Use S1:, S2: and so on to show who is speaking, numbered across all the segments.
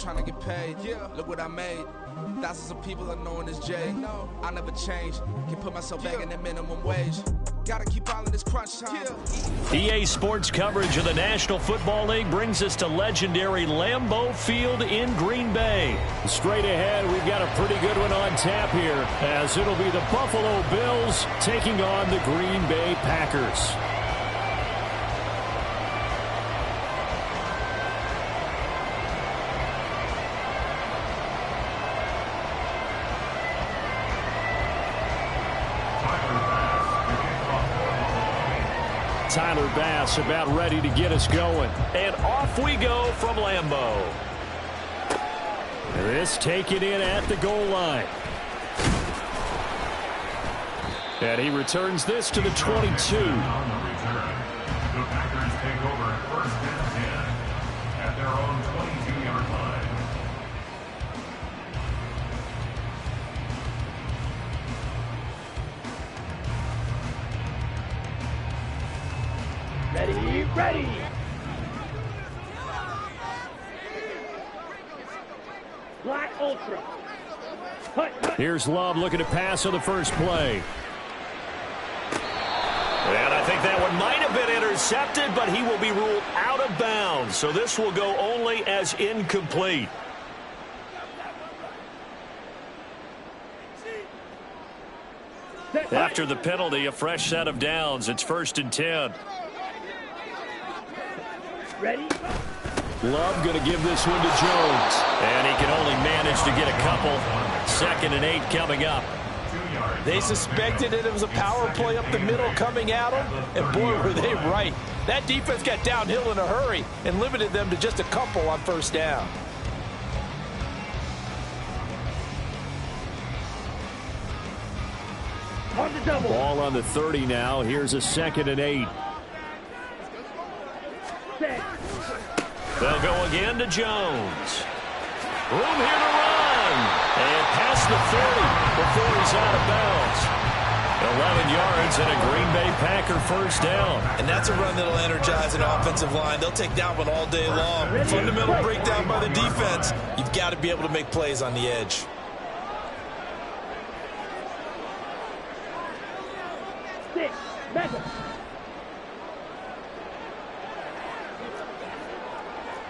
S1: trying to get paid. Look what I made. Thousands of people are knowing this Jay. I never change. Can put myself back in the minimum wage. Gotta keep all of this crunch time.
S2: EA Sports coverage of the National Football League brings us to legendary Lambeau Field in Green Bay. Straight ahead, we've got a pretty good one on tap here, as it'll be the Buffalo Bills taking on the Green Bay Packers. Tyler Bass about ready to get us going. And off we go from Lambeau. This taken in at the goal line. And he returns this to the 22.
S3: On the return, the Packers take over first and 10 at their own 22-yard line.
S4: Ready. Black Ultra.
S2: Here's Love looking to pass on the first play. And I think that one might have been intercepted, but he will be ruled out of bounds. So this will go only as incomplete. After the penalty, a fresh set of downs. It's 1st and 10.
S4: Ready?
S2: Love going to give this one to Jones. And he can only manage to get a couple. 2nd and 8 coming up.
S5: They suspected it was a power play up the middle coming at them, and boy, were they right. That defense got downhill in a hurry and limited them to just a couple on first down.
S4: On the double.
S2: Ball on the 30 now. Here's a 2nd and 8.
S4: Set.
S2: They'll go again to Jones. Room here to run. And past the 30 before he's out of bounds. 11 yards and a Green Bay Packer first down.
S5: And that's a run that'll energize an offensive line. They'll take that one all day long. Fundamental breakdown by the defense. You've got to be able to make plays on the edge.
S4: Six. Mega.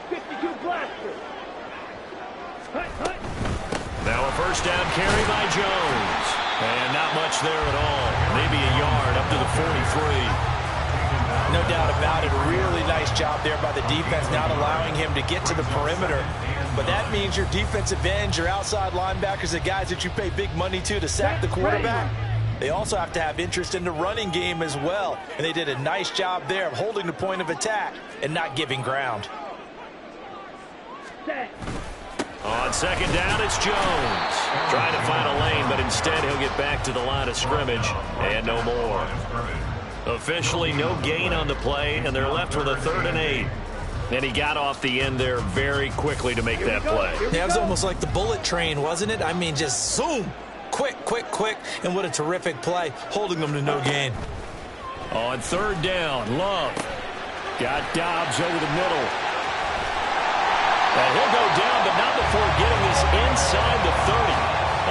S4: 52 blaster. Hut.
S2: Now a first down carry by Jones. And not much there at all. Maybe a yard up to the 43.
S5: No doubt about it. A really nice job there by the defense, not allowing him to get to the perimeter. But that means your defensive ends, your outside linebackers, the guys that you pay big money to sack the quarterback, they also have to have interest in the running game as well. And they did a nice job there of holding the point of attack and not giving ground.
S4: Set.
S2: On second down, it's Jones. Trying to find a lane, but instead he'll get back to the line of scrimmage and no more. Officially no gain on the play, and they're left with a 3rd and 8. And he got off the end there very quickly to make that play.
S5: Yeah, it was almost like the bullet train, wasn't it? I mean, just zoom. Quick. And what a terrific play, holding them to no gain.
S2: On 3rd down, Love. Got Dobbs over the middle. And he'll go down, but not before getting this inside the 30.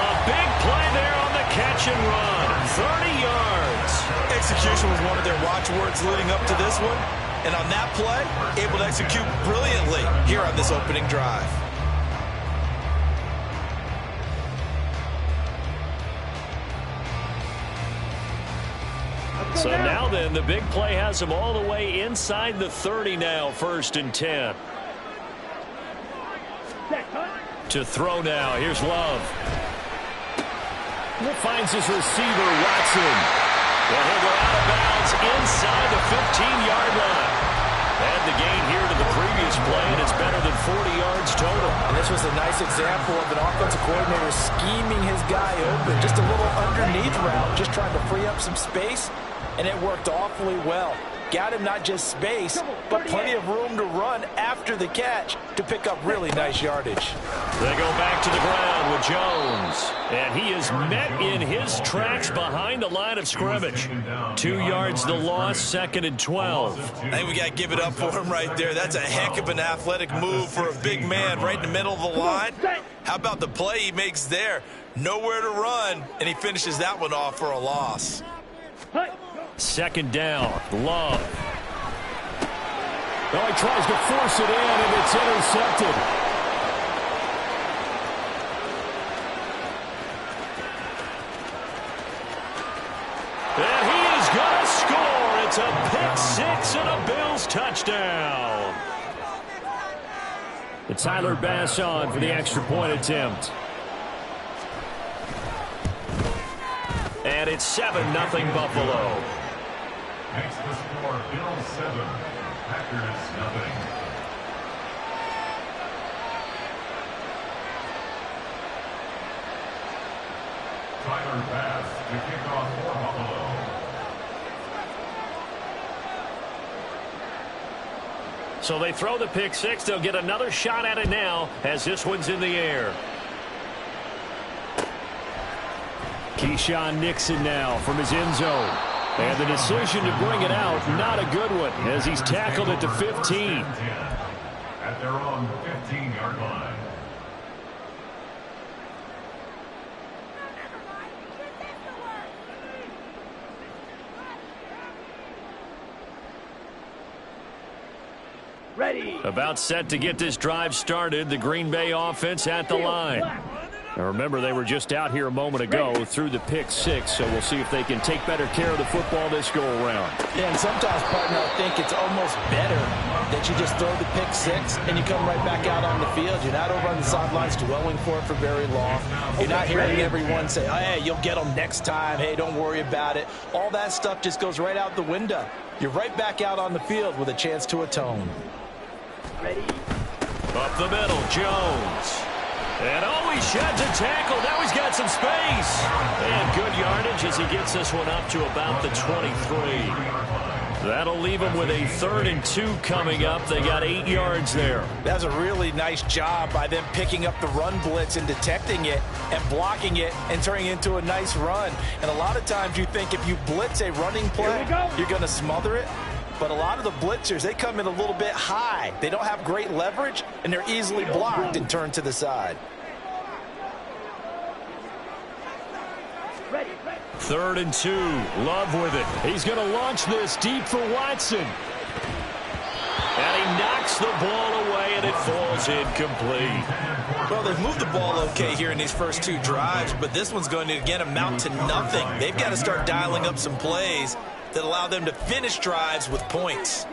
S2: A big play there on the catch and run. 30 yards.
S5: Execution was one of their watchwords leading up to this one. And on that play, able to execute brilliantly here on this opening drive.
S2: So now then, the big play has him all the way inside the 30 now, 1st and 10. To throw now. Here's Love. Finds his receiver, Watson. And he'll go out of bounds inside the 15-yard line. And the gain here to the previous play, and it's better than 40 yards total.
S5: And this was a nice example of an offensive coordinator scheming his guy open. Just a little underneath route, just trying to free up some space, and it worked awfully well. got him not just space, but plenty of room to run after the catch to pick up really nice yardage.
S2: They go back to the ground with Jones. And he is met in his tracks behind the line of scrimmage. 2 yards the loss, 2nd and 12.
S5: I think we got to give it up for him right there. That's a heck of an athletic move for a big man right in the middle of the line. How about the play he makes there? Nowhere to run, and he finishes that one off for a loss.
S2: 2nd down, Love. Well, he tries to force it in, and it's intercepted. And he is going to score. It's a pick-6 and a Bills touchdown. It's Tyler Bass on for the extra point attempt. And it's 7-0 Buffalo.
S3: Makes the score Bills 7, Packers nothing. Tyler Bass to kick off for Buffalo.
S2: So they throw the pick-6. They'll get another shot at it now as this one's in the air. Keyshawn Nixon now from his end zone. And the decision to bring it out, not a good one, as he's tackled at the 15.
S3: At their own 15-yard line.
S4: Ready.
S2: About set to get this drive started, the Green Bay offense at the line. Now remember, they were just out here a moment ago through the pick-6, so we'll see if they can take better care of the football this go-around.
S5: Yeah, and sometimes, partner, I think it's almost better that you just throw the pick-6 and you come right back out on the field. You're not over on the sidelines dwelling for it for very long. You're not hearing everyone say, oh, hey, you'll get them next time. Hey, don't worry about it. All that stuff just goes right out the window. You're right back out on the field with a chance to atone.
S4: Ready.
S2: Up the middle, Jones. And he sheds a tackle. Now he's got some space. And good yardage as he gets this one up to about the 23. That'll leave him with a 3rd and 2 coming up. They got 8 yards there.
S5: That's a really nice job by them picking up the run blitz and detecting it and blocking it and turning it into a nice run. And a lot of times you think if you blitz a running play, you're going to smother it. But a lot of the blitzers, they come in a little bit high. They don't have great leverage, and they're easily blocked and turned to the side.
S2: 3rd and 2. Love with it. He's going to launch this deep for Watson. And he knocks the ball away, and it falls incomplete.
S5: Well, they've moved the ball okay here in these first 2 drives, but this one's going to, again, amount to nothing. They've got to start dialing up some plays that allow them to finish drives with points.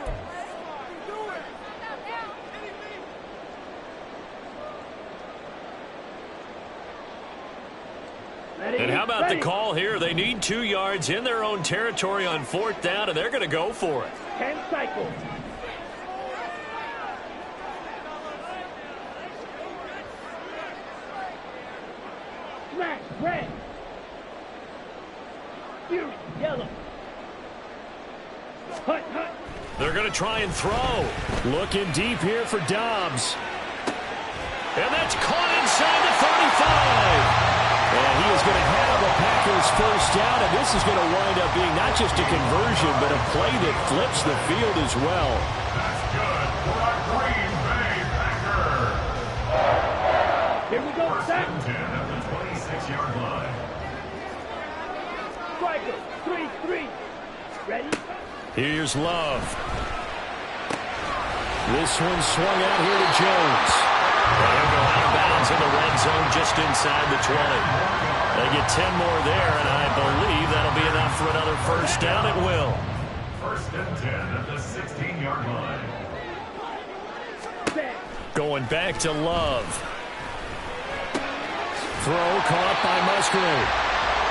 S2: And how about the call here? They need 2 yards in their own territory on 4th down, and they're going to go for it.
S4: 10 cycles. Smash, red. Fury, yellow. Hut, hut.
S2: They're going to try and throw. Looking deep here for Dobbs. And that's caught inside the 35. And he is going to have a Packers first down, and this is going to wind up being not just a conversion, but a play that flips the field as well.
S3: That's good for a Green Bay Packer.
S4: Here we go,
S3: First
S4: set.
S3: and 10 at the 26-yard line.
S4: Striker, 3-3. Ready?
S2: Here's Love. This one swung out here to Jones. They'll go out of bounds in the red zone just inside the 20. They get 10 more there, and I believe that'll be enough for another first down. It will.
S3: First and 10 at the 16-yard line.
S4: Set.
S2: Going back to Love. Throw caught by Musgrave.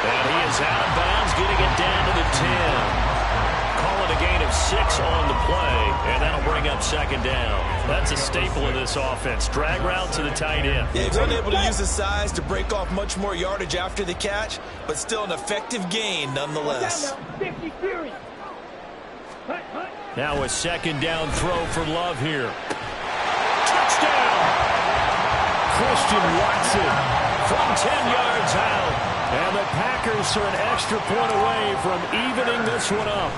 S2: And he is out of bounds, getting it down to the 10. Call it a gain of 6 on the play, and that'll bring up 2nd down. That's a staple of this offense. Drag route to the tight end.
S5: Yeah, he's unable to use his size to break off much more yardage after the catch, but still an effective gain nonetheless.
S4: 50 Fury. Hut, hut.
S2: Now a second down throw for Love here. Touchdown! Christian Watson from 10 yards out. And the Packers are an extra point away from evening this one up.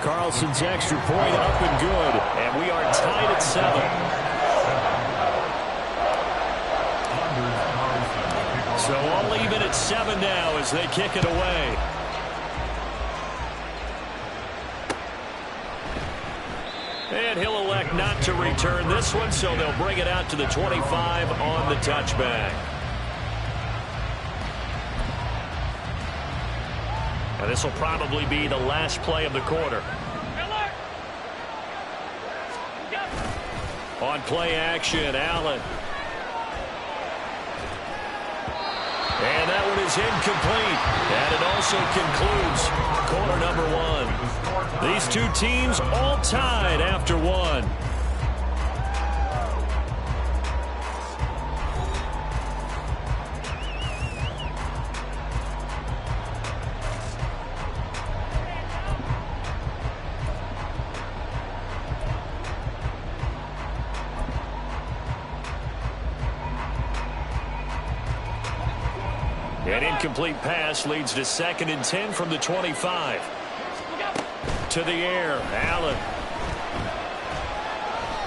S2: Carlson's extra point up and good. And we are tied at 7. So all even at 7 now as they kick it away. And he'll elect not to return this one, so they'll bring it out to the 25 on the touchback. And this will probably be the last play of the quarter. On play action, Allen. And that one is incomplete. And it also concludes quarter number 1. These two teams all tied after 1. An incomplete pass leads to 2nd and 10 from the 25. To the air, Allen.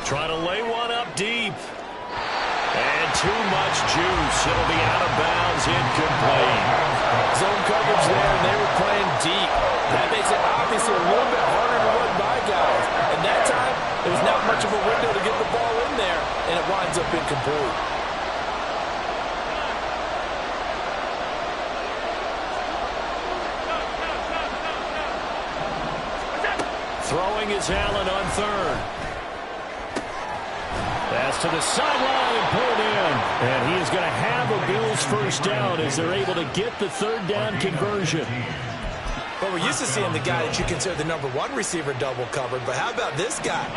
S2: Trying to lay one up deep. And too much juice. It'll be out of bounds, incomplete.
S5: Zone coverage there, and they were playing deep. That makes it obviously a little bit harder to run by guys. And that time, there's not much of a window to get the ball in there, and it winds up incomplete.
S2: Throwing is Allen on 3rd. Pass to the sideline, pulled in. And he is going to have a Bills first down as they're able to get the 3rd down conversion.
S5: But we're used to seeing the guy that you consider the number 1 receiver double covered. But how about this guy?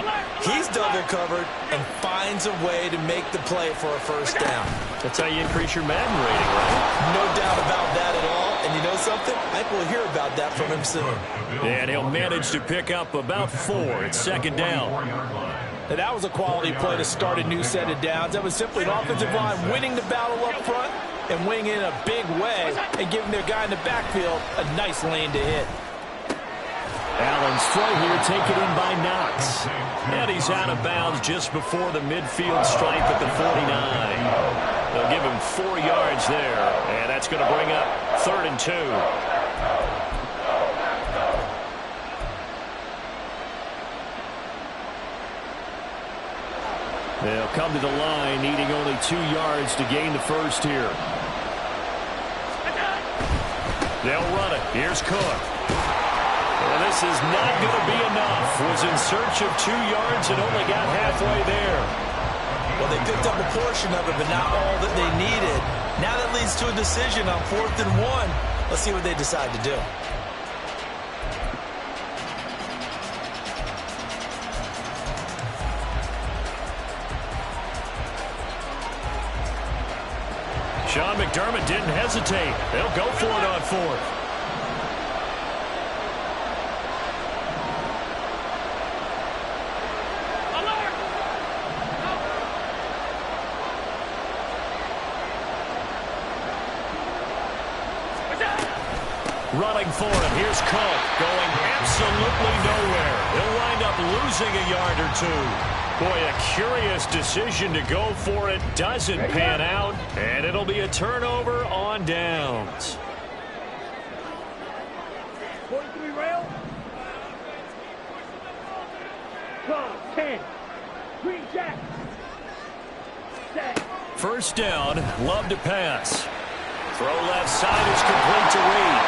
S5: He's double covered and finds a way to make the play for a first down.
S2: That's how you increase your Madden rating, right?
S5: No doubt about that at all. And you know something? I think we'll hear about that from him soon.
S2: And he'll manage to pick up about 4. It's 2nd down.
S5: Now, that was a quality play to start a new set of downs. That was simply an offensive line winning the battle up front and winning in a big way and giving their guy in the backfield a nice lane to hit.
S2: Allen's throw here taken in by Knox. And he's out of bounds just before the midfield stripe at the 49. They'll give him 4 yards there, and that's going to bring up 3rd and 2. They'll come to the line, needing only 2 yards to gain the first here. They'll run it. Here's Cook. Well, this is not going to be enough. Was in search of 2 yards and only got halfway there.
S5: Well, they picked up a portion of it, but not all that they needed. Now that leads to a decision on 4th and 1. Let's see what they decide to do.
S2: Sean McDermott didn't hesitate. They'll go for it on 4th. Running for it. Here's Cook going absolutely nowhere. He'll wind up losing a yard or 2. Boy, a curious decision to go for it. Doesn't pan out, and it'll be a turnover on downs.
S4: 43 rail. Come, 10. Green Jack. Set.
S2: First down, Love to pass. Throw left side is complete to Reed.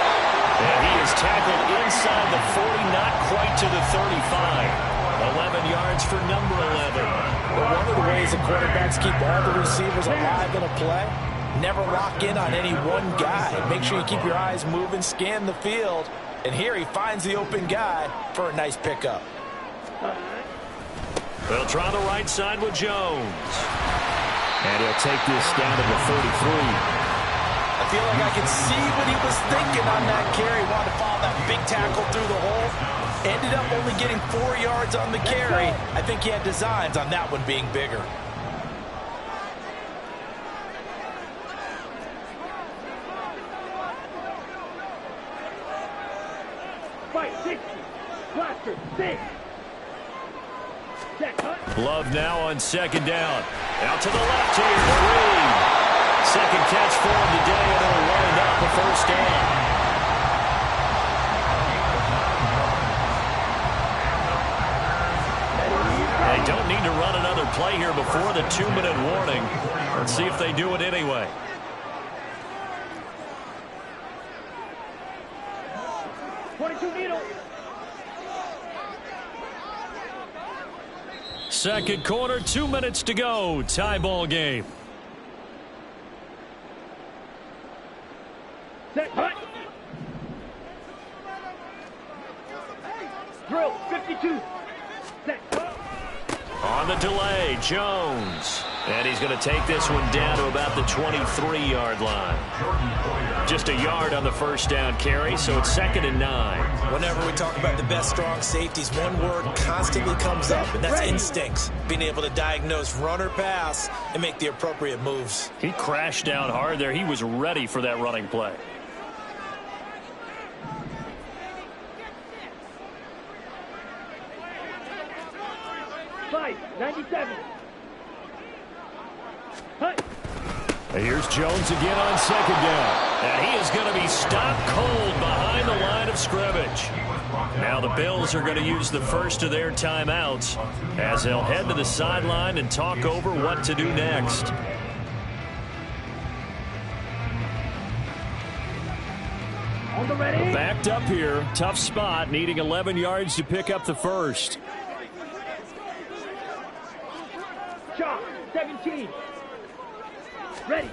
S2: And he is tackled inside the 40, not quite to the 35. 11 yards for number 11.
S5: But one of the ways the quarterbacks keep all the receivers alive in a play, never lock in on any one guy. Make sure you keep your eyes moving, scan the field. And here he finds the open guy for a nice pickup.
S2: They'll try the right side with Jones. And he'll take this down to the 33.
S5: I feel like I can see what he was thinking on that carry. Wanted to follow that big tackle through the hole. Ended up only getting 4 yards on the carry. I think he had designs on that one being bigger.
S4: Fight 60. Blaster 6.
S2: Love now on second down. Out to the left here to Reed. Second catch for him today, and it'll wind up a first down. They don't need to run another play here before the 2-minute warning. Let's see if they do it anyway. Second quarter, 2 minutes to go. Tie ball game.
S4: Set, hut. Drill, 52. Set,
S2: on the delay, Jones. And he's going to take this one down to about the 23-yard line. Just a yard on the first down carry, so it's 2nd and 9.
S5: Whenever we talk about the best strong safeties, one word constantly comes up, and that's instincts. Being able to diagnose run or pass and make the appropriate moves.
S2: He crashed down hard there. He was ready for that running play.
S4: Five, 97.
S2: Here's Jones again on second down. And he is going to be stopped cold behind the line of scrimmage. Now the Bills are going to use the first of their timeouts as they'll head to the sideline and talk over what to do next. Backed up here. Tough spot, needing 11 yards to pick up the first.
S4: Shot, 17. Ready.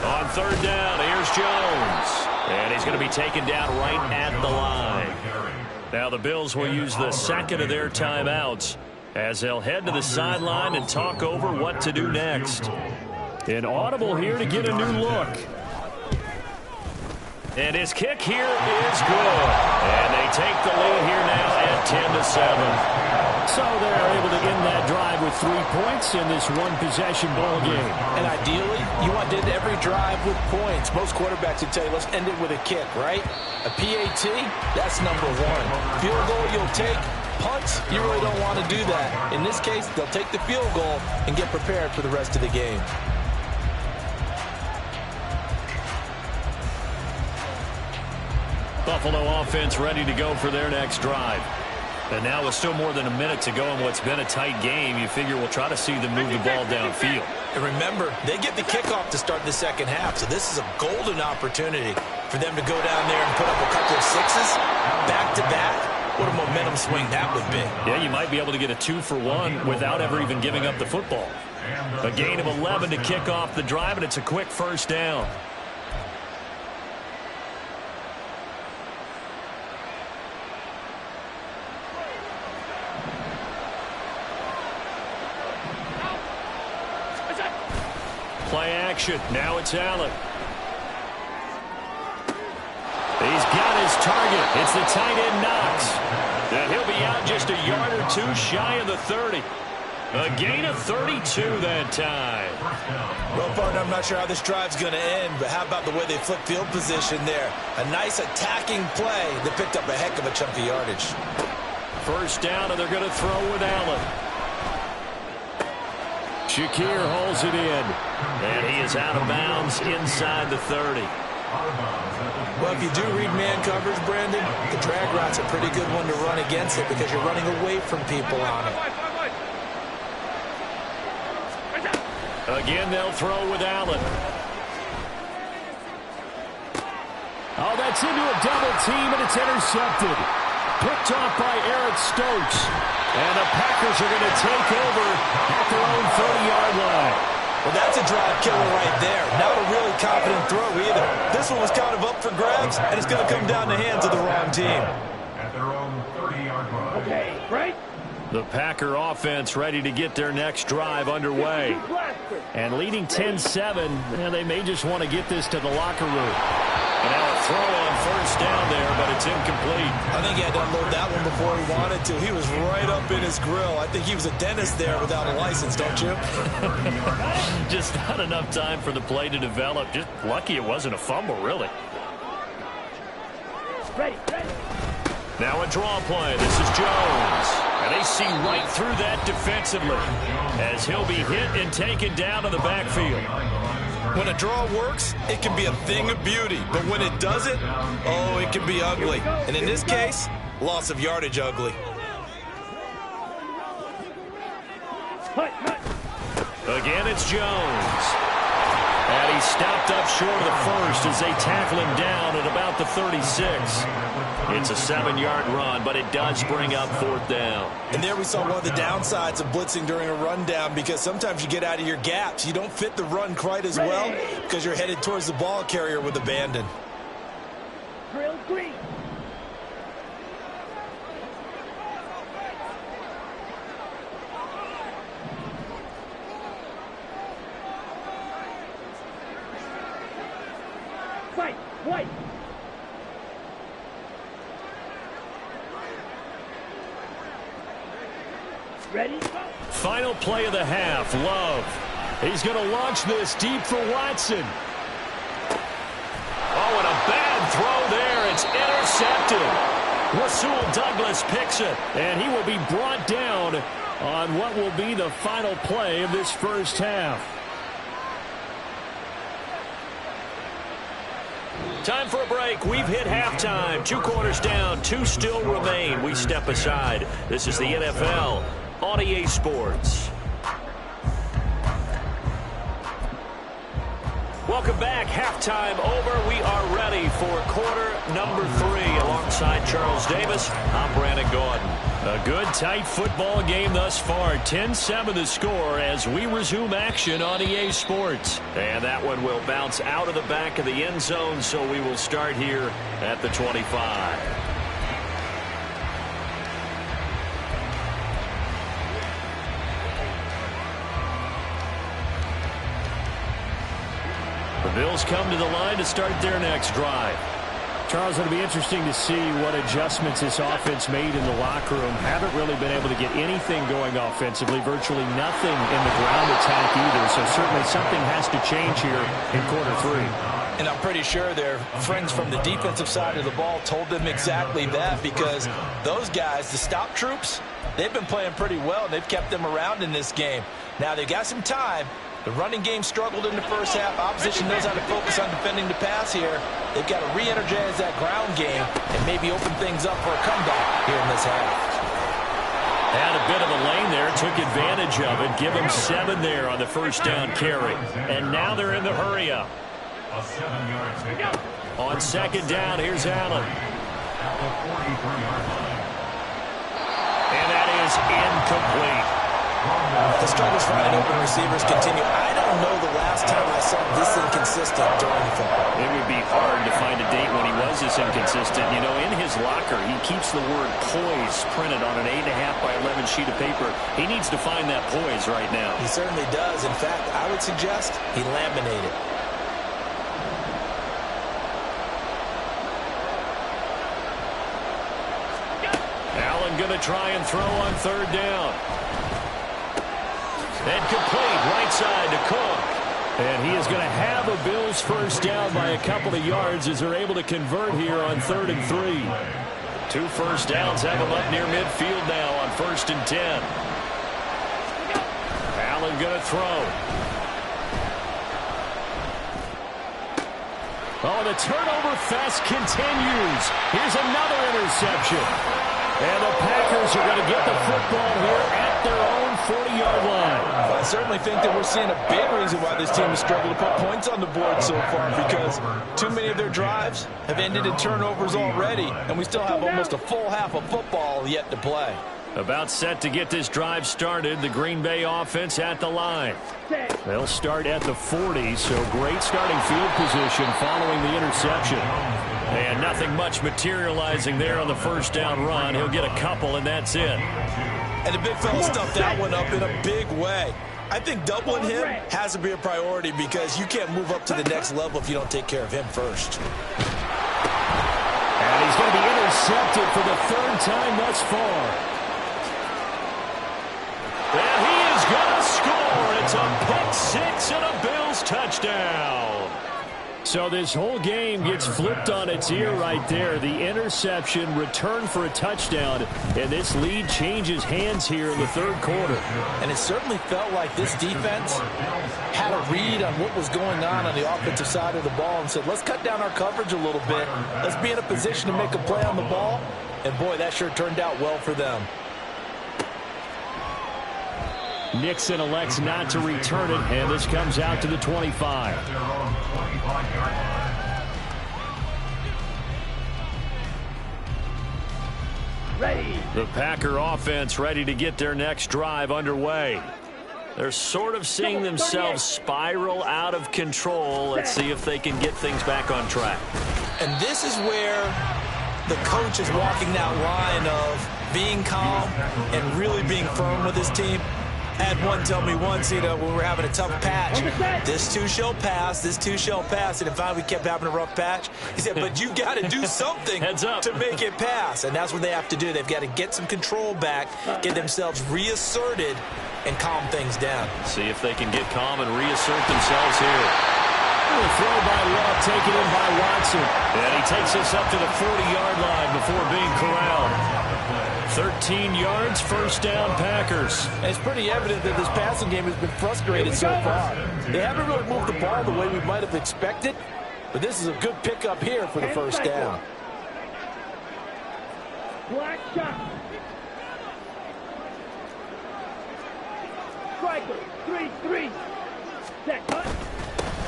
S2: On third down, here's Jones. And he's going to be taken down right at the line. Now the Bills will use the second of their timeouts as they'll head to the sideline and talk over what to do next. An audible here to get a new look. And his kick here is good. And they take the lead here now at 10-7. So they're able to end that drive with 3 points in this one-possession ball game.
S5: And ideally, you want to end every drive with points. Most quarterbacks would tell you, let's end it with a kick, right? A PAT, that's number one. Field goal you'll take. Punts, you really don't want to do that. In this case, they'll take the field goal and get prepared for the rest of the game.
S2: Buffalo offense ready to go for their next drive. And now with still more than a minute to go in what's been a tight game, you figure we'll try to see them move the ball downfield.
S5: And remember, they get the kickoff to start the second half, so this is a golden opportunity for them to go down there and put up a couple of sixes back-to-back. What a momentum swing that would be.
S2: Yeah, you might be able to get a 2-for-1 without ever even giving up the football. A gain of 11 to kick off the drive, and it's a quick first down. Play action. Now it's Allen. He's got his target. It's the tight end Knox. And he'll be out just a yard or two shy of the 30. A gain of 32 that time.
S5: Well, partner, I'm not sure how this drive's going to end, but how about the way they flip field position there? A nice attacking play that picked up a heck of a chunk of yardage.
S2: First down, and they're going to throw with Allen. Shakir holds it in. And he is out of bounds inside the 30.
S5: Well, if you do read man coverage, Brandon, the drag route's a pretty good one to run against it because you're running away from people on it.
S2: Again, they'll throw with Allen. Oh, that's into a double team, and it's intercepted. Picked off by Eric Stokes. And the Packers are going to take over at their own 30-yard line.
S5: Well, that's a drive killer right there. Not a really confident throw either. This one was kind of up for grabs, and it's going to come down the hands of the wrong team.
S3: At their own 30-yard line.
S4: Okay, right?
S2: The Packer offense ready to get their next drive underway. And leading 10-7, they may just want to get this to the locker room. And now a throw on first down there, but it's incomplete.
S5: I think he had to unload that one before he wanted to. He was right up in his grill. I think he was a dentist there without a license, don't you?
S2: Just not enough time for the play to develop. Just lucky it wasn't a fumble, really.
S4: Ready.
S2: Now a draw play. This is Jones. And they see right through that defensively as he'll be hit and taken down to the backfield.
S5: When a draw works, it can be a thing of beauty. But when it doesn't, oh, it can be ugly. And in this case, loss of yardage ugly.
S2: Again, it's Jones. And he stopped up short of the first as they tackle him down at about the 36. It's a 7-yard run, but it does bring up fourth down.
S5: And there we saw one of the downsides of blitzing during a rundown, because sometimes you get out of your gaps. You don't fit the run quite as well because you're headed towards the ball carrier with abandon.
S4: Drill 3. Fight, white. Ready?
S2: Final play of the half, Love. He's going to launch this deep for Watson. Oh, and a bad throw there. It's intercepted. Rasul Douglas picks it, and he will be brought down on what will be the final play of this first half. Time for a break. We've hit halftime. 2 quarters down. 2 still remain. We step aside. This is the NFL on EA Sports. Welcome back. Halftime over. We are ready for quarter number 3. Alongside Charles Davis, I'm Brandon Gordon. A good, tight football game thus far. 10-7 the score as we resume action on EA Sports. And that one will bounce out of the back of the end zone, so we will start here at the 25. The Bills come to the line to start their next drive. Charles, it'll be interesting to see what adjustments this offense made in the locker room. Haven't really been able to get anything going offensively, virtually nothing in the ground attack either, so certainly something has to change here in quarter 3.
S5: And I'm pretty sure their friends from the defensive side of the ball told them exactly that, because those guys, the stop troops, they've been playing pretty well, and they've kept them around in this game. Now, they've got some time. The running game struggled in the first half. Opposition knows how to focus on defending the pass here. They've got to re-energize that ground game and maybe open things up for a comeback here in this half.
S2: Had a bit of a lane there, took advantage of it. Give them 7 there on the first down carry. And now they're in the hurry-up.
S3: A 7-yard pickup.
S2: On second down, here's Allen.
S3: At the 43-yard line.
S2: And that is incomplete.
S5: The struggles finding open receivers continue. I don't know the last time I saw this inconsistent during the football.
S2: It would be hard to find a date when he was this inconsistent. You know, in his locker, he keeps the word poise printed on an 8.5 by 11 sheet of paper. He needs to find that poise right now.
S5: He certainly does. In fact, I would suggest he laminated.
S2: Allen going to try and throw on third down. And complete, right side to Cook. And he is going to have a Bills first down by a couple of yards as they're able to convert here on 3rd and 3. 2 first downs have them up near midfield now on 1st and 10. Allen going to throw. Oh, the turnover fest continues. Here's another interception. And the Packers are going to get the football here at their own 40-yard line.
S5: I certainly think that we're seeing a big reason why this team has struggled to put points on the board so far, because too many of their drives have ended in turnovers already, and we still have almost a full half of football yet to play.
S2: About set to get this drive started, the Green Bay offense at the line. They'll start at the 40, so great starting field position following the interception. And nothing much materializing there on the first down run. He'll get a couple, and that's it.
S5: And the big fella stuffed that one up in a big way. I think doubling him has to be a priority because you can't move up to the next level if you don't take care of him first.
S6: And he's going to be intercepted for the third time thus far.
S2: And he is going to score. It's a pick six and a Bills touchdown.
S6: So this whole game gets flipped on its ear right there. The interception, return for a touchdown, and this lead changes hands here in the third quarter.
S5: And it certainly felt like this defense had a read on what was going on the offensive side of the ball and said, let's cut down our coverage a little bit. Let's be in a position to make a play on the ball. And, boy, that sure turned out well for them.
S6: Nixon elects not to return it, and this comes out to the 25.
S4: Ready.
S2: The Packer offense ready to get their next drive underway. They're sort of seeing themselves spiral out of control. Let's see if they can get things back on track.
S5: And this is where the coach is walking that line of being calm and really being firm with his team. I had one tell me once, when we were having a tough patch, this too shall pass, this too shall pass. And finally we kept having a rough patch. He said, but you got to do something to make it pass. And that's what they have to do. They've got to get some control back, get themselves reasserted, and calm things down.
S2: See if they can get calm and reassert themselves here.
S6: The throw by Love, taken in by Watson.
S2: And he takes us up to the 40-yard line before being corralled. 13 yards, first down, Packers.
S5: And it's pretty evident that this passing game has been frustrated so far. They haven't really moved the ball the way we might have expected, but this is a good pickup here for the first down.
S4: Black shot. Striker. 3-3. Set cut.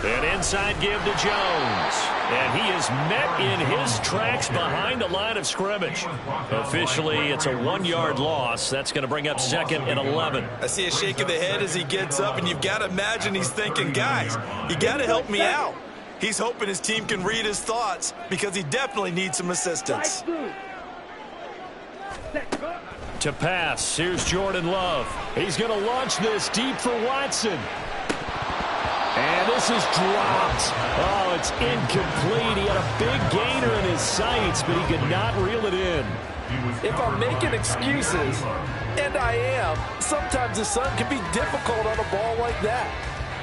S2: An inside give to Jones. And he is met in his tracks behind the line of scrimmage. Officially, it's a 1-yard loss. That's going to bring up second and 11.
S5: I see a shake of the head as he gets up, and you've got to imagine he's thinking, guys, you got to help me out. He's hoping his team can read his thoughts because he definitely needs some assistance.
S2: To pass, here's Jordan Love.
S6: He's going to launch this deep for Watson. And this is dropped. Oh, it's incomplete. He had a big gainer in his sights, but he could not reel it in.
S5: If I'm making excuses, and I am, sometimes the sun can be difficult on a ball like that.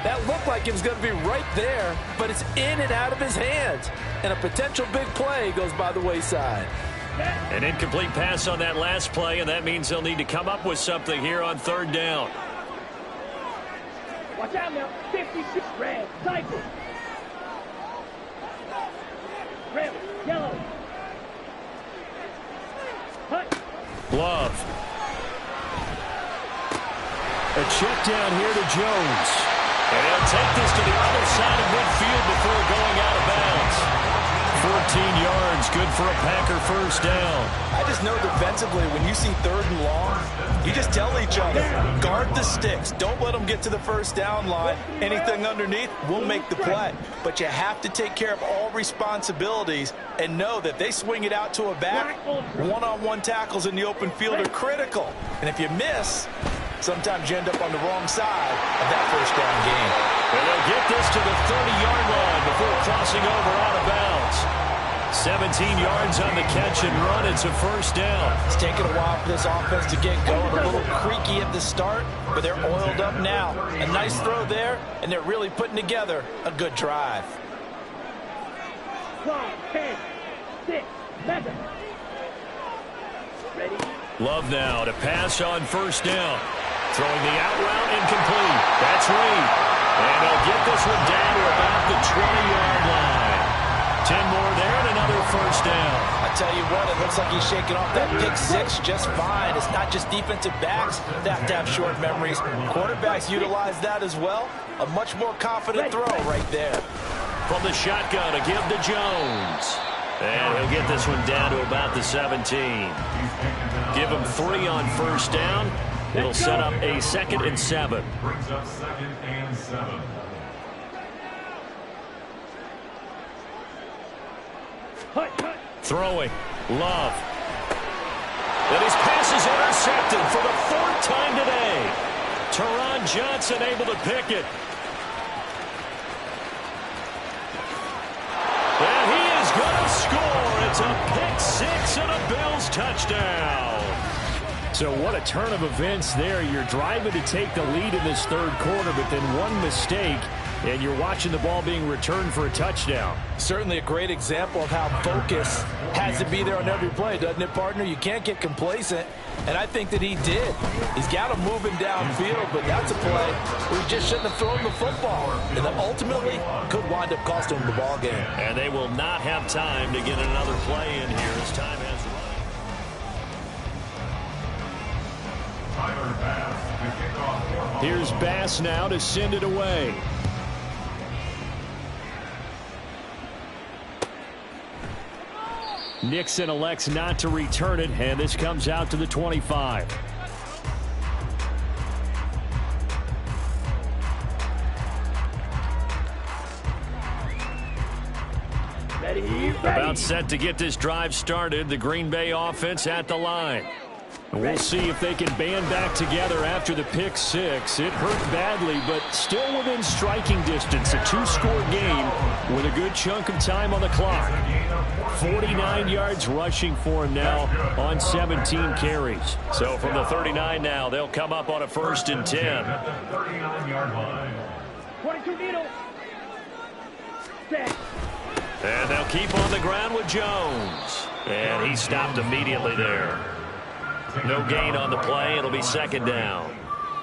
S5: That looked like it was going to be right there, but it's in and out of his hands. And a potential big play goes by the wayside.
S2: An incomplete pass on that last play, and that means they'll need to come up with something here on third down.
S4: Watch out now. 56. Red. Cycle. Red. Yellow. Hut.
S2: Love.
S6: A check down here to Jones.
S2: And he'll take this to the other side of midfield before going out of bounds. 14 yards, good for a Packer first down.
S5: I just know defensively, when you see third and long, you just tell each other, guard the sticks. Don't let them get to the first down line. Anything underneath will make the play. But you have to take care of all responsibilities and know that they swing it out to a back. One-on-one tackles in the open field are critical. And if you miss, sometimes you end up on the wrong side of that first down game.
S2: And they'll get this to the 30-yard line before crossing over out of bounds. 17 yards on the catch and run. It's a first down.
S5: It's taken a while for this offense to get going. A little creaky at the start, but they're oiled up now. A nice throw there, and they're really putting together a good drive.
S4: 12, 10, 6, 7. Ready?
S2: Love now to pass on first down. Throwing the out route incomplete. That's Reed. And they'll get this one down to about the 20-yard line. 10 more there and another first down.
S5: I tell you what, it looks like he's shaking off that pick six just fine. It's not just defensive backs that have to have short memories. Quarterbacks utilize that as well. A much more confident throw right there.
S2: From the shotgun, a give to Jones. And he'll get this one down to about the 17. Give him 3 on first down. It'll set up a 2nd and 7.
S3: Brings up 2nd and 7.
S2: Throwing. Love. And his pass is intercepted for the 4th time today. Teron Johnson able to pick it. And he is going to score. It's a pick six and a Bills touchdown. So what a turn of events there. You're driving to take the lead in this 3rd quarter, but then one mistake, and you're watching the ball being returned for a touchdown.
S5: Certainly a great example of how focus has to be there on every play, doesn't it, partner? You can't get complacent, and I think that he did. He's got him moving downfield, but that's a play where he just shouldn't have thrown the football, and that ultimately could wind up costing him the ball game.
S2: And they will not have time to get another play in here as time has run.
S6: Here's Bass now to send it away. Nixon elects not to return it, and this comes out to the 25.
S4: Ready.
S2: About set to get this drive started. The Green Bay offense at the line.
S6: And we'll see if they can band back together after the pick six. It hurt badly, but still within striking distance. A 2-score game with a good chunk of time on the clock. 49 yards rushing for him now on 17 carries.
S2: So from the 39 now, they'll come up on a 1st and 10.
S3: 39-yard line.
S4: 22 needle. Set.
S2: And they'll keep on the ground with Jones. And he stopped immediately there. No gain on the play. It'll be 2nd down.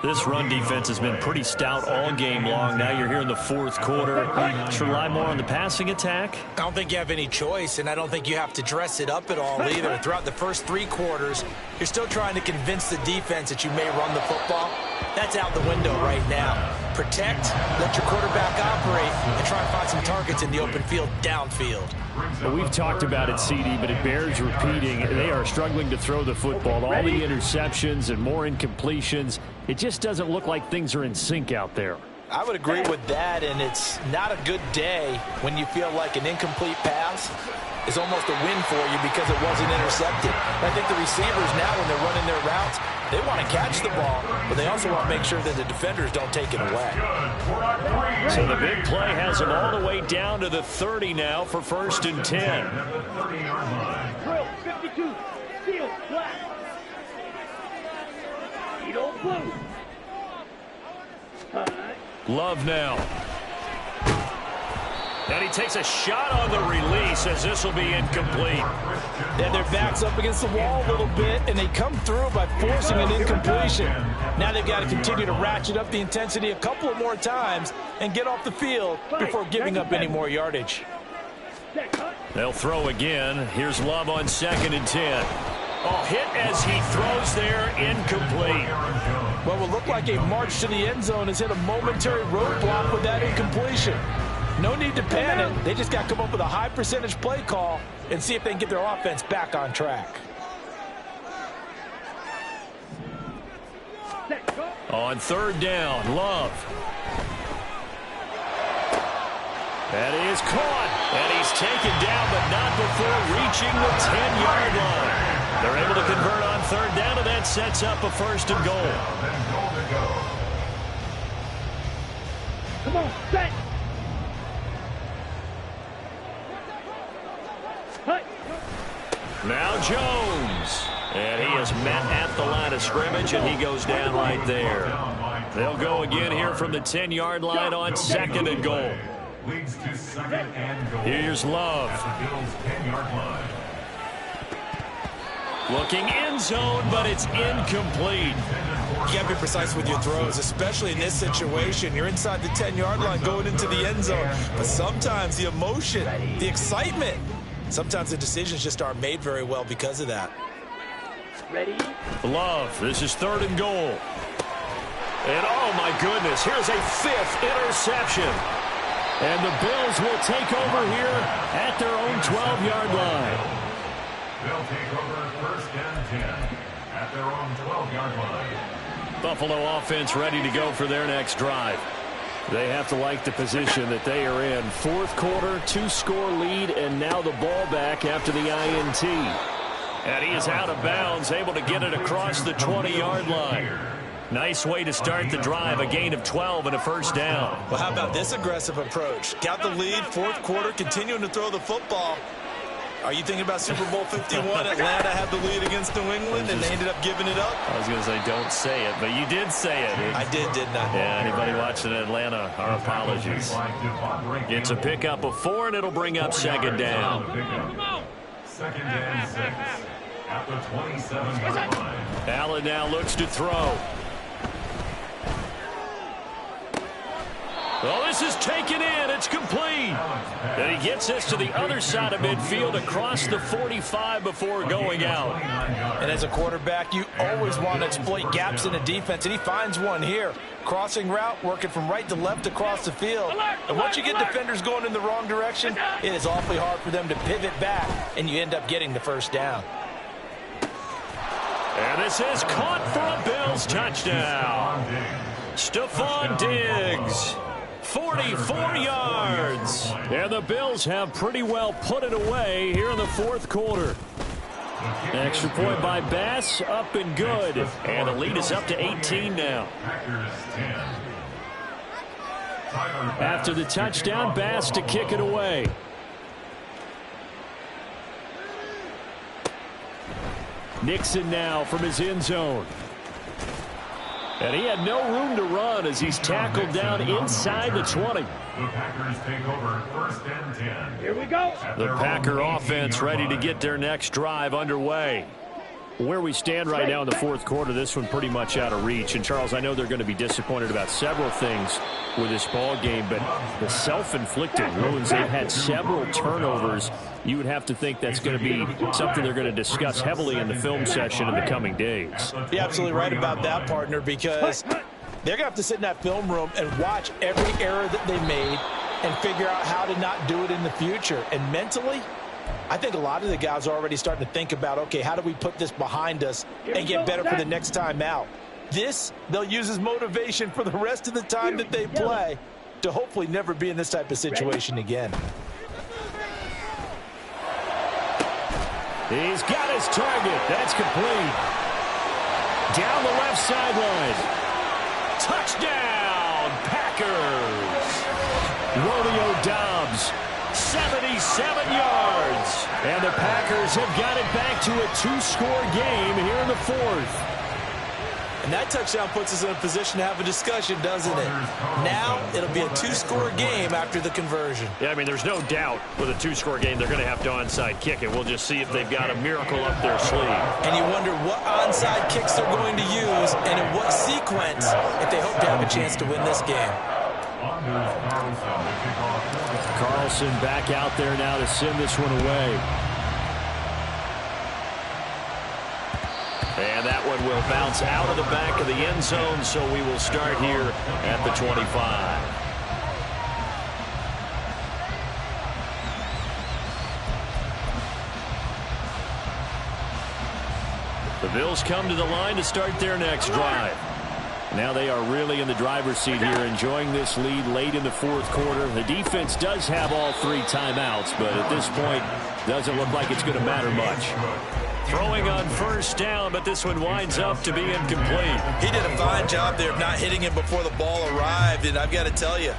S2: This run defense has been pretty stout all game long. Now you're here in the 4th quarter. Should rely more on the passing attack?
S5: I don't think you have any choice, and I don't think you have to dress it up at all either. Throughout the first 3 quarters, you're still trying to convince the defense that you may run the football. That's out the window right now. Protect, let your quarterback operate, and try and find some targets in the open field downfield.
S6: Well, we've talked about it, CD, but it bears repeating. They are struggling to throw the football. All the interceptions and more incompletions. It just doesn't look like things are in sync out there.
S5: I would agree with that, and it's not a good day when you feel like an incomplete pass is almost a win for you because it wasn't intercepted. I think the receivers now, when they're running their routes, they want to catch the ball, but they also want to make sure that the defenders don't take it away.
S2: So the big play has them all the way down to the 30 now for 1st and 10.
S4: Drill 52. Steel black. Needle blue.
S2: Love now. And he takes a shot on the release as this will be incomplete.
S5: Yeah, their back's up against the wall a little bit, and they come through by forcing an incompletion. Now they've got to continue to ratchet up the intensity a couple of more times and get off the field before giving up any more yardage.
S2: They'll throw again. Here's Love on 2nd and 10. Oh, hit as he throws there, incomplete.
S5: Well, it will look like a march to the end zone has hit a momentary roadblock with that incompletion. No need to panic. They just got to come up with a high percentage play call and see if they can get their offense back on track.
S2: On 3rd down, Love. That is caught. And he's taken down, but not before reaching the 10-yard line. They're able to convert on 3rd down, and that sets up a 1st and goal.
S4: Come on, set.
S2: Now Jones. And he is met at the line of scrimmage, and he goes down right there. They'll go again here from the 10-yard line on 2nd and goal.
S3: Leads to 2nd and goal.
S2: Here's Love.
S3: At the Bills' 10-yard line.
S2: Looking end zone, but it's incomplete.
S5: You got to be precise with your throws, especially in this situation. You're inside the 10-yard line going into the end zone. But sometimes the emotion, the excitement, sometimes the decisions just aren't made very well because of that.
S4: Ready?
S2: Love, this is 3rd and goal. And oh my goodness, here's a 5th interception.
S6: And the Bills will take over here at their own 12-yard line.
S3: They'll take over 1st and 10 at their own 12-yard line.
S2: Buffalo offense ready to go for their next drive.
S6: They have to like the position that they are in. 4th quarter, 2-score lead, and now the ball back after the INT.
S2: And he is out of bounds, able to get it across the 20-yard line. Nice way to start the drive, a gain of 12 and a first down.
S5: Well, how about this aggressive approach? Got the lead, fourth quarter, continuing to throw the football. Are you thinking about Super Bowl 51? Atlanta had the lead against New England, and they ended up giving it up?
S2: I was going to say, don't say it, but you did say it.
S5: I did, didn't I?
S2: Yeah, anybody watching Atlanta, our apologies. It's a pickup of 4, and it'll bring up second down.
S3: Second and 6 at the 27-yard line.
S2: Allen now looks to throw. Well, this is taken in. It's complete. And he gets this to the other side of midfield across the 45 before going out.
S5: And as a quarterback, you always want to exploit gaps in the defense, and he finds one here. Crossing route, working from right to left across the field. And once you get defenders going in the wrong direction, it is awfully hard for them to pivot back, and you end up getting the first down.
S2: And this is caught for a Bills touchdown. Stephon Diggs. 44 yards. And the Bills have pretty well put it away here in the fourth quarter. Extra point by Bass, up and good. And the lead is up to 18 now. After the touchdown, Bass to kick it away. Nixon now from his end zone. And he had no room to run as he's tackled down inside the 20.
S3: The Packers take over first and 10.
S4: Here we go.
S2: The Packer offense ready to get their next drive underway. Where we stand right now in the fourth quarter, this one pretty much out of reach. And, Charles, I know they're going to be disappointed about several things with this ball game, but the self-inflicted wounds, they've had several turnovers. You would have to think that's going to be something they're going to discuss heavily in the film session in the coming days.
S5: You're absolutely right about that, partner, because they're going to have to sit in that film room and watch every error that they made and figure out how to not do it in the future. And mentally, I think a lot of the guys are already starting to think about, okay, how do we put this behind us and get better for the next time out? This, they'll use as motivation for the rest of the time that they play to hopefully never be in this type of situation again.
S2: He's got his target. That's complete. Down the left sideline. Touchdown, Packers. Romeo Doubs, 77 yards. And the Packers have got it back to a 2-score game here in the fourth.
S5: And that touchdown puts us in a position to have a discussion, doesn't it? Now it'll be a 2-score game after the conversion.
S2: Yeah, I mean, there's no doubt with a 2-score game they're going to have to onside kick it. We'll just see if they've got a miracle up their sleeve.
S5: And you wonder what onside kicks they're going to use and in what sequence if they hope to have a chance to win this game.
S2: Carlson back out there now to send this one away. And that one will bounce out of the back of the end zone, so we will start here at the 25. The Bills come to the line to start their next drive. Now they are really in the driver's seat here, enjoying this lead late in the fourth quarter. The defense does have all 3 timeouts, but at this point, doesn't look like it's going to matter much. Throwing on first down, but this one winds up to be incomplete.
S5: He did a fine job there of not hitting him before the ball arrived, and I've got to tell you,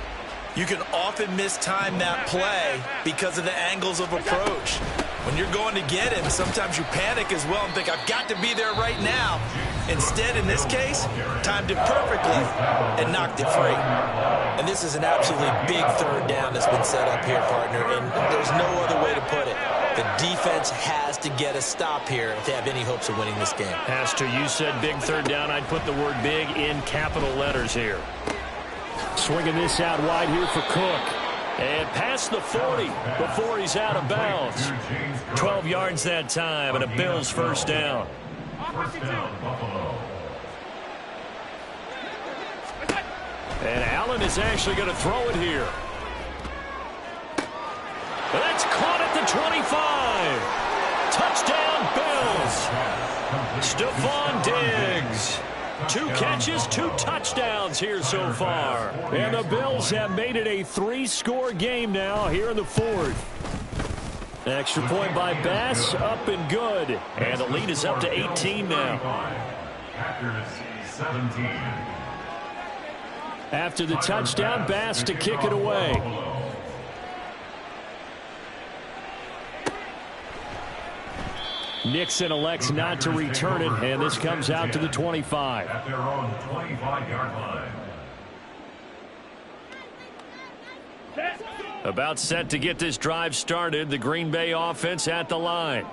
S5: you can often mistime that play because of the angles of approach. When you're going to get him, sometimes you panic as well and think, I've got to be there right now. Instead, in this case, timed it perfectly and knocked it free. And this is an absolutely big third down that's been set up here, partner, and there's no other way to put it. The defense has to get a stop here if they have any hopes of winning this game.
S2: Pastor, you said big third down. I'd put the word big in capital letters here. Swinging this out wide here for Cook. And past the 40 before he's out of bounds. 12 yards that time and a Bills first down. And Allen is actually going to throw it here. That's caught at the 25. Touchdown, Bills. Stephon Diggs. 2 catches, 2 touchdowns here so far. And the Bills have made it a 3-score game now here in the fourth.
S6: Extra point by Bass, up and good.
S2: And the lead is up to 18 now.
S3: Packers 17.
S6: After the touchdown, Bass to kick it away. Nixon elects not to return it, and this comes out to the 25.
S3: At their own 25-yard line.
S2: About set to get this drive started. The Green Bay offense at the line.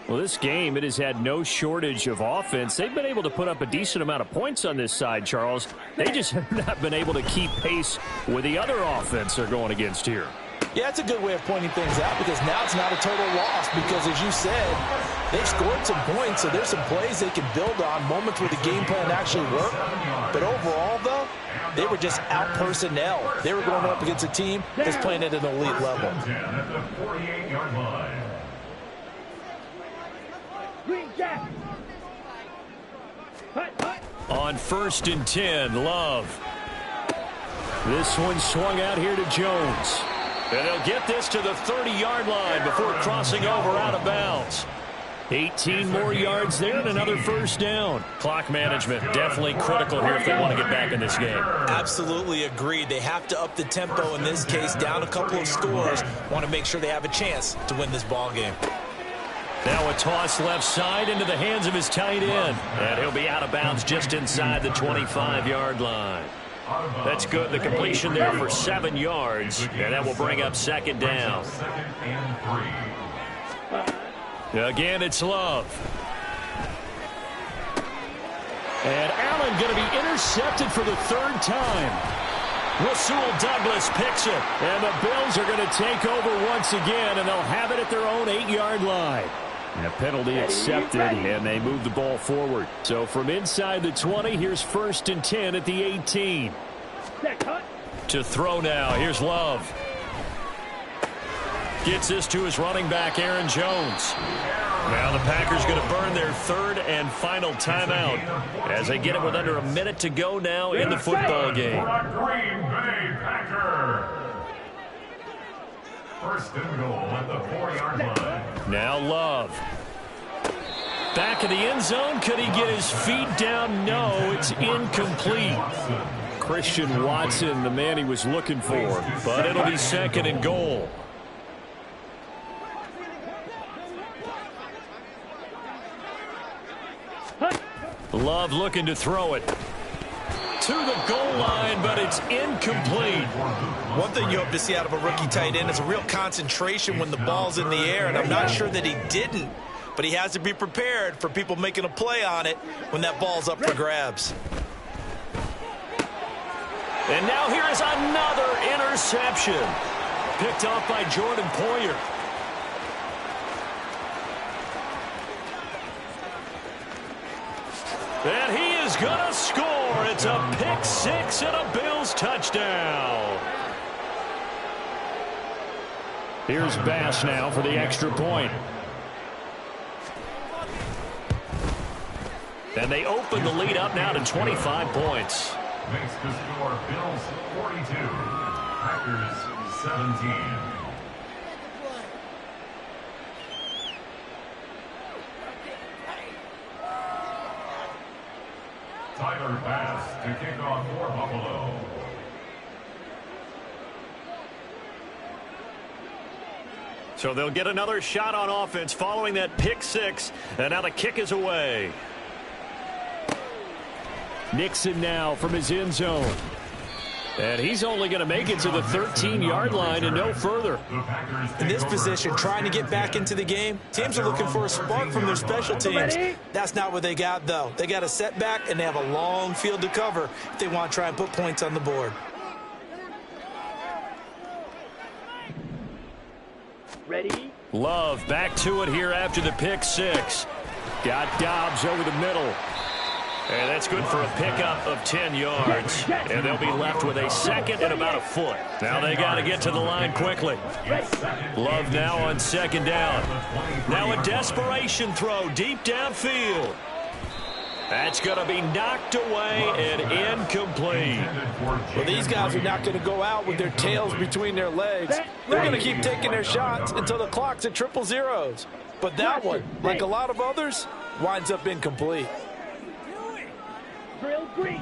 S6: Well, this game, it has had no shortage of offense. They've been able to put up a decent amount of points on this side, Charles. They just have not been able to keep pace with the other offense they're going against here.
S5: Yeah, that's a good way of pointing things out because now it's not a total loss because, as you said, they've scored some points, so there's some plays they can build on, moments where the game plan actually worked. But overall, though, they were just out personnel. They were going up against a team that's playing at an elite level.
S3: At the 48-yard line.
S4: Green Jack.
S2: On 1st and 10, Love.
S6: This one swung out here to Jones.
S2: And they'll get this to the 30-yard line before crossing over out of bounds.
S6: 18 more yards there and another first down.
S2: Clock management definitely critical here if they want to get back in this game.
S5: Absolutely agreed. They have to up the tempo in this case, down a couple of scores. Want to make sure they have a chance to win this ball game.
S2: Now a toss left side into the hands of his tight end. And he'll be out of bounds just inside the 25-yard line. That's good. The completion there for 7 yards. And that will bring up 2nd down. Again, it's Love.
S6: And Allen going to be intercepted for the 3rd time.
S2: Rasul Douglas picks it.
S6: And the Bills are going to take over once again, and they'll have it at their own 8-yard line. And a penalty accepted, and they move the ball forward. So from inside the 20, here's 1st and 10 at the 18.
S2: To throw now, here's Love. Gets this to his running back, Aaron Jones. Now the Packers going to burn their 3rd and final timeout as they get it with under a minute to go now in the football game.
S3: Green Bay Packers. 1st and goal at the 4-yard line.
S2: Now Love. Back in the end zone. Could he get his feet down? No, it's incomplete.
S6: Christian Watson, the man he was looking for.
S2: But it'll be 2nd and goal. Love looking to throw it to the goal line, but it's incomplete.
S5: One thing you hope to see out of a rookie tight end is a real concentration when the ball's in the air, and I'm not sure that he didn't, but he has to be prepared for people making a play on it when that ball's up for grabs.
S2: And now here is another interception. Picked off by Jordan Poyer. And he is going to score. It's a pick 6 and a Bills touchdown.
S6: Here's Bass now for the extra point.
S2: And they open the lead up now to 25 points.
S3: Makes the score Bills 42, Packers 17. Tyler Bass to kick off for Buffalo.
S2: So they'll get another shot on offense following that pick 6. And now the kick is away.
S6: Nixon now from his end zone. And he's only going to make it to the 13-yard line and no further.
S5: In this position, trying to get back into the game, teams are looking for a spark from their special teams. That's not what they got, though. They got a setback, and they have a long field to cover if they want to try and put points on the board.
S4: Ready?
S2: Love back to it here after the pick 6.
S6: Got Dobbs over the middle.
S2: And that's good for a pickup of 10 yards. And they'll be left with a 2nd and about a foot. Now they got to get to the line quickly. Love now on 2nd down. Now a desperation throw deep downfield.
S6: That's going to be knocked away and incomplete.
S5: Well, these guys are not going to go out with their tails between their legs. They're going to keep taking their shots until the clock's at 0-0. But that one, like a lot of others, winds up incomplete.
S4: Drill green.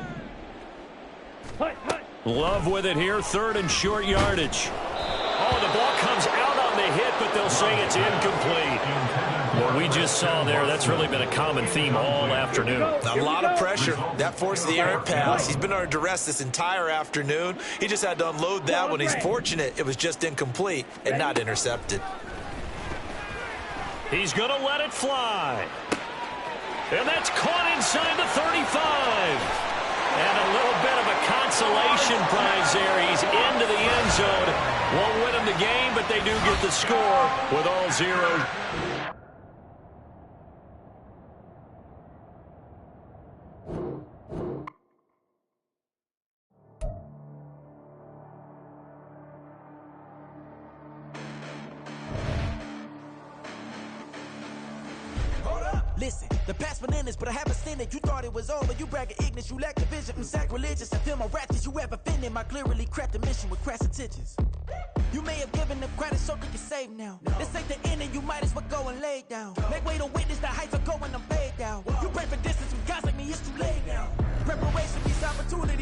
S4: Hut, hut.
S6: Love with it here, 3rd and short yardage. Oh, the ball comes out on the hit, but they'll say it's incomplete. What we just saw there, that's really been a common theme all afternoon.
S5: A lot of pressure. That forced the errant pass. He's been under duress this entire afternoon. He just had to unload that one. He's fortunate it was just incomplete and not intercepted.
S6: He's going to let it fly. And that's caught inside the 35. And a little bit of a consolation prize there. He's into the end zone. Won't win him the game, but they do get the score with all zeros.
S7: Listen, the past bananas, but I haven't seen it. You thought it was over. You bragging ignorance. You lack the vision from sacrilegious. I feel my ratchets. You have offended my clearly crafted mission with crass intentions. You may have given them credit so they can save now. This ain't the end and you might as well go and lay down. Make way to witness the heights are going, I'm paid down. You pray for distance with guys like me, it's too late now. Preparation means opportunity.